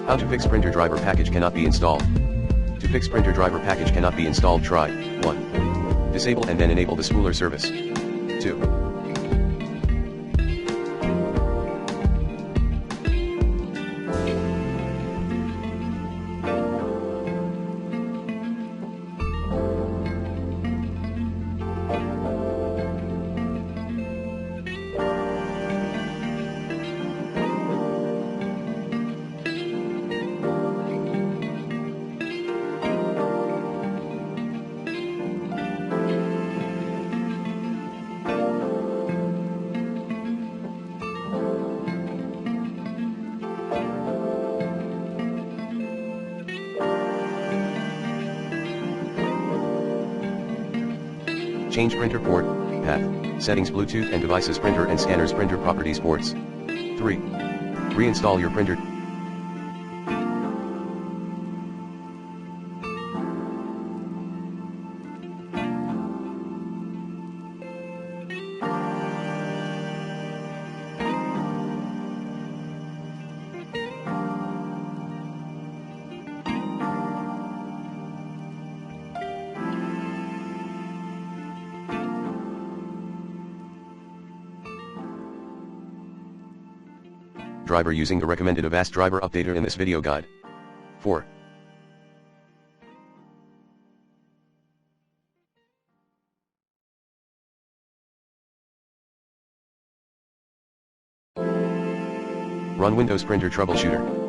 How to fix printer driver package cannot be installed. To fix printer driver package cannot be installed, try 1. Disable and then enable the spooler service. 2. Change printer port, path, settings, Bluetooth and devices, printer and scanners, printer properties, ports. 3. Reinstall your printer. Driver using the recommended Avast driver updater in this video guide. 4. Run Windows Printer Troubleshooter.